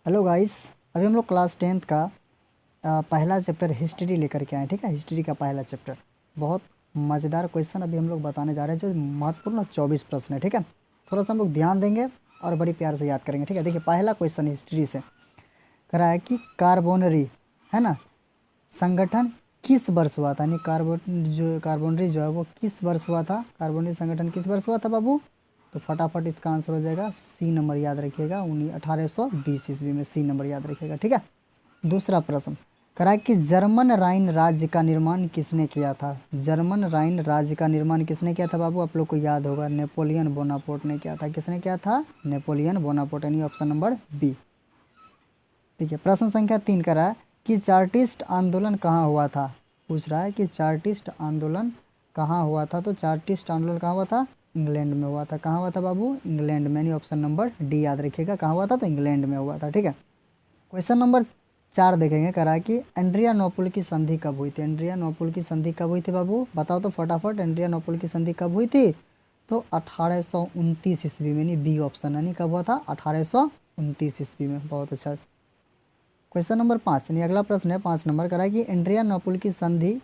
Hello guys. अभी हम लोग क्लास 10th का पहला चैप्टर हिस्ट्री लेकर के आए। ठीक है, हिस्ट्री का पहला चैप्टर बहुत मज़ेदार क्वेश्चन अभी हम लोग बताने जा रहे हैं, जो महत्वपूर्ण 24 प्रश्न है। ठीक है, थोड़ा सा हम लोग ध्यान देंगे और बड़ी प्यार से याद करेंगे। ठीक है, देखिए पहला क्वेश्चन हिस्ट्री से करा है कि कार्बोनरी है ना संगठन किस वर्ष हुआ था। यानी कार्बोनरी जो है वो किस वर्ष हुआ था, कार्बोनरी संगठन किस वर्ष हुआ था बाबू। तो फटाफट इसका आंसर हो जाएगा सी नंबर, याद रखिएगा 1820 ईस्वी में। सी नंबर याद रखिएगा। ठीक है, दूसरा प्रश्न करा कि जर्मन राइन राज्य का निर्माण किसने किया था। जर्मन राइन राज्य का निर्माण किसने किया था बाबू, आप लोग को याद होगा नेपोलियन बोनापार्ट ने किया था। किसने किया था, नेपोलियन बोनापार्ट, यानी ऑप्शन नंबर बी। ठीक है, प्रश्न संख्या 3 करा है कि चार्टिस्ट आंदोलन कहाँ हुआ था। पूछ रहा है कि चार्टिस्ट आंदोलन कहाँ हुआ था। तो चार्टिस्ट आंदोलन कहाँ हुआ था, इंग्लैंड में हुआ था। कहाँ हुआ था बाबू, इंग्लैंड में, यानी ऑप्शन नंबर डी याद रखिएगा। कहाँ हुआ था, तो इंग्लैंड में हुआ था। ठीक है, क्वेश्चन नंबर 4 देखेंगे। करा कि एंड्रियानोपल की संधि कब हुई थी। एंड्रियानोपल की संधि कब हुई थी बाबू, बताओ तो फटाफट। एंड्रियानोपल की संधि कब हुई थी, तो 1829 ईस्वी में, यानी बी ऑप्शन। यानी कब हुआ था, 1829 ईस्वी में। बहुत अच्छा। क्वेश्चन नंबर 5 यानी अगला प्रश्न है 5 नंबर करा कि एंड्रियानोपल की संधि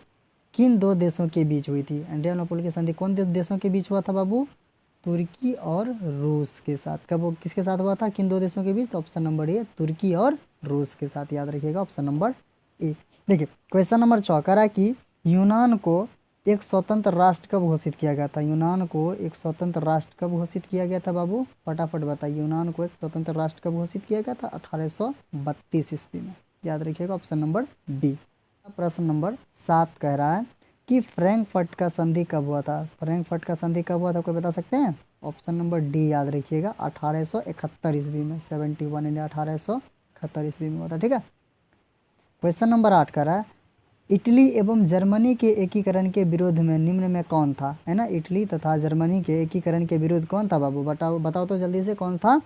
किन दो देशों के बीच हुई थी। एंड्रियानोपल की संधि कौन देशों के बीच हुआ था बाबू, तुर्की और रूस के साथ। कब वो किसके साथ हुआ था, किन दो देशों के बीच, तो ऑप्शन नंबर ए तुर्की और रूस के साथ, याद रखिएगा ऑप्शन नंबर ए। देखिए क्वेश्चन नंबर 6 करा कि यूनान को एक स्वतंत्र राष्ट्र कब घोषित किया गया था। यूनान को एक स्वतंत्र राष्ट्र कब घोषित किया गया था बाबू, फटाफट बताइए। यूनान को एक स्वतंत्र राष्ट्र कब घोषित किया गया था, 1832 ईस्वी में, याद रखिएगा ऑप्शन नंबर बी। प्रश्न नंबर 7 कह रहा है कि फ्रैंकफर्ट का संधि कब हुआ था। फ्रैंकफर्ट का संधि कब हुआ था, कोई बता सकते हैं। ऑप्शन नंबर डी याद रखिएगा 1871 ईस्वी में। 71 इंडिया 1871 ईस्वी में हुआ था। ठीक है, क्वेश्चन नंबर 8 का रहा है इटली एवं जर्मनी के एकीकरण के विरोध में निम्न में कौन था। है ना, इटली तथा जर्मनी के एकीकरण के विरोध कौन था बाबू, बताओ बताओ तो जल्दी से, कौन था।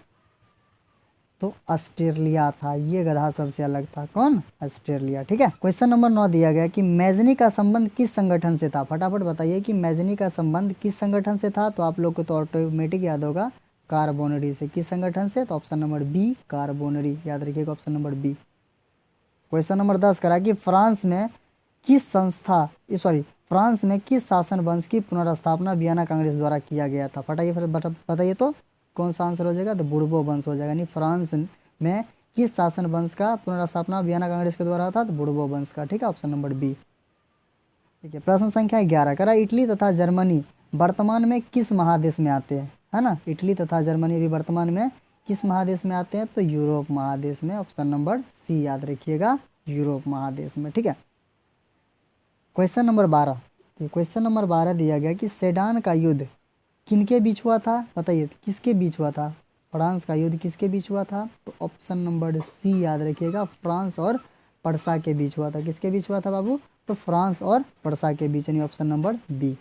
तो ऑस्ट्रेलिया था। ये गधा सबसे अलग था, कौन, ऑस्ट्रेलिया। ठीक है, क्वेश्चन नंबर 9 दिया गया कि मैजनी का संबंध किस संगठन से था। फटाफट बताइए कि मैजनी का संबंध किस संगठन से था। तो आप लोग को तो ऑटोमेटिक याद होगा कार्बोनरी से। किस संगठन से, तो ऑप्शन नंबर बी कार्बोनरी, याद रखिएगा option number B. Question number 10 करा कि फ्रांस में किस संस्था फ्रांस में किस शासन वंश की पुनर्स्थापना वियना कांग्रेस द्वारा किया गया था। फटाइए फिर बताइए तो कौन सा आंसर हो जाएगा, तो बुर्बो वंश हो जाएगा। यानी फ्रांस में किस शासन वंश का पुनर्स्थापना वियना कांग्रेस के द्वारा था, तो बुर्बो वंश का। ठीक है, ऑप्शन नंबर बी। ठीक है, प्रश्न संख्या 11 करा इटली तथा जर्मनी वर्तमान में किस महादेश में आते हैं। है ना, इटली तथा जर्मनी भी वर्तमान में किस महादेश में आते हैं, तो यूरोप महादेश में। ऑप्शन नंबर सी याद रखिएगा, यूरोप महादेश में। ठीक है, क्वेश्चन नंबर 12। क्वेश्चन नंबर 12 दिया गया कि सेडान का युद्ध किनके बीच हुआ था, बताइए किसके बीच हुआ था। फ्रांस का युद्ध किसके बीच हुआ था, तो ऑप्शन नंबर सी याद रखिएगा, फ्रांस और पर्सा के बीच हुआ था। किसके बीच हुआ था बाबू, तो फ्रांस और पर्सा के बीच, यानी ऑप्शन नंबर बी,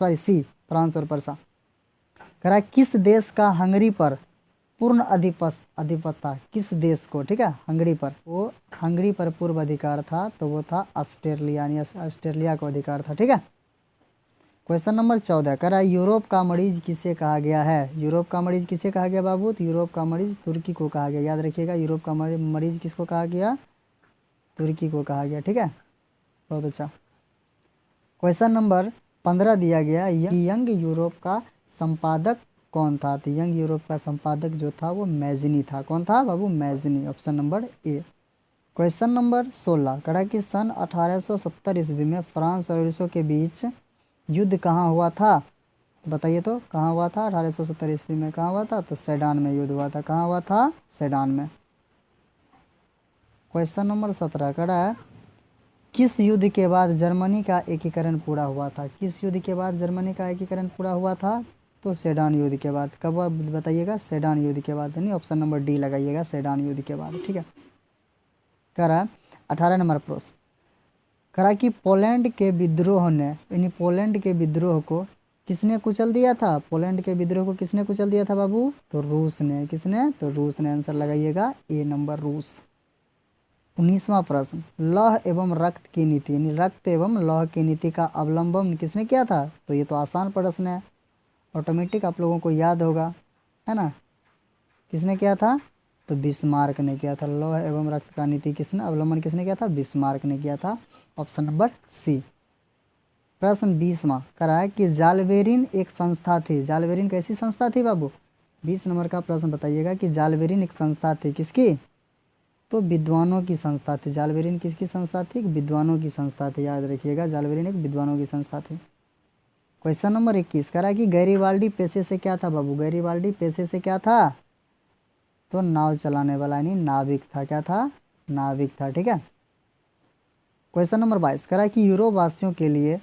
सी, फ्रांस और पर्सा। कह रहा है किस देश का हंगरी पर पूर्ण अधिपत था। किस देश को, ठीक है, हंगरी पर, वो हंगरी पर पूर्व अधिकार था, तो वो था ऑस्ट्रेलिया, यानी ऑस्ट्रेलिया को अधिकार था। ठीक है, क्वेश्चन नंबर 14 कह रहा है यूरोप का मरीज किसे कहा गया है। यूरोप का मरीज किसे कहा गया बाबू, तो यूरोप का मरीज तुर्की को कहा गया। याद रखिएगा यूरोप का मरीज किसको कहा गया, तुर्की को कहा गया। ठीक है, बहुत अच्छा। क्वेश्चन नंबर 15 दिया गया यंग यूरोप का संपादक कौन था। तो यंग यूरोप का संपादक जो था वो मैजनी था। कौन था बाबू, Mazzini, option number A. Question number 16 कहा कि सन 1870 ईस्वी में फ्रांस और रूसों के बीच युद्ध कहाँ हुआ था। बताइए तो कहाँ हुआ था, 1870 ईस्वी में कहाँ हुआ था, तो सेडान में युद्ध हुआ था। कहाँ हुआ था, सेडान में। क्वेश्चन नंबर 17 कहा है किस युद्ध के बाद जर्मनी का एकीकरण पूरा हुआ था। किस युद्ध के बाद जर्मनी का एकीकरण पूरा हुआ था, तो सेडान युद्ध के बाद। कब बताइएगा, सेडान युद्ध के बाद, यानी ऑप्शन नंबर डी लगाइएगा, सेडान युद्ध के बाद। ठीक है, कह रहा है 18 नंबर प्रश्न करा कि पोलैंड के विद्रोह ने, यानी पोलैंड के विद्रोह को किसने कुचल दिया था। पोलैंड के विद्रोह को किसने कुचल दिया था बाबू, तो रूस ने। किसने, तो रूस ने। आंसर लगाइएगा ए नंबर, रूस। 19वां प्रश्न लौह एवं रक्त की नीति, यानी रक्त एवं लौह की नीति का अवलंबन किसने किया था। तो ये तो आसान प्रश्न है, ऑटोमेटिक आप लोगों को याद होगा, है ना। किसने किया था, तो बिस्मार्क ने किया था। लौह एवं रक्त का नीति किसने अवलंबन किसने किया था? बिस्मार्क ने किया था। Option number C. प्रश्न 20वां करा है कि जालबेरिन एक संस्था थी। जालबेरिन कैसी संस्था थी बाबू? 20 नंबर का प्रश्न बताइएगा कि जालबेरिन एक संस्था थी किसकी? तो विद्वानों की संस्था थी। जालबेरिन किसकी संस्था थी? विद्वानों की संस्था थी, याद रखिएगा, जालबेरिन एक विद्वानों की संस्था थी। क्वेश्चन नंबर 21 करा कि गैरीबाल्डी पेशे से क्या था बाबू? गैरीबाल्डी पेशे से क्या था? तो नाव चलाने वाला यानी नाविक था। क्या था? नाविक था। ठीक है। क्वेश्चन नंबर 22 करा कि यूरोप वासियों के लिए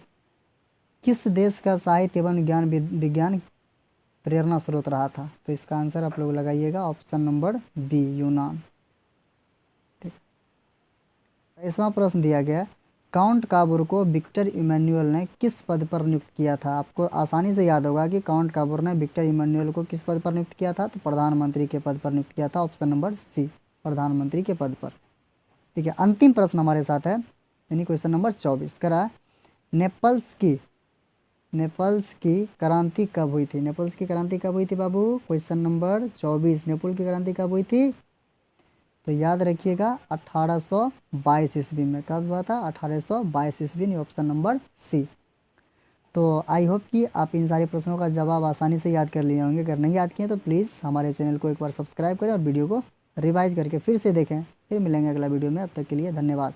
किस देश का साहित्य एवं विज्ञान प्रेरणा स्रोत रहा था? तो इसका आंसर आप लोग लगाइएगा ऑप्शन नंबर बी, यूनान। ठीक। इसमें प्रश्न दिया गया काउंट काबूर को विक्टर इमैनुअल ने किस पद पर नियुक्त किया था? आपको आसानी से याद होगा कि काउंट काबूर ने विक्टर इमैनुअल को किस पद पर नियुक्त किया था? तो प्रधानमंत्री के पद पर नियुक्त किया था। ऑप्शन नंबर सी, प्रधानमंत्री के पद पर। ठीक है। अंतिम प्रश्न हमारे साथ है यानी क्वेश्चन नंबर 24 करा नेपल्स की क्रांति कब हुई थी? नेपल्स की क्रांति कब हुई थी बाबू? क्वेश्चन नंबर 24 नेपोल की क्रांति कब हुई थी? तो याद रखिएगा 1822 ईस्वी में। कब हुआ था? 1822 ईस्वी। Option number C. तो आई होप कि आप इन सारे प्रश्नों का जवाब आसानी से याद कर लिए होंगे। अगर नहीं याद किए तो प्लीज़ हमारे चैनल को एक बार सब्सक्राइब करें और वीडियो को रिवाइज करके फिर से देखें। फिर मिलेंगे अगला वीडियो में। अब तक के लिए धन्यवाद।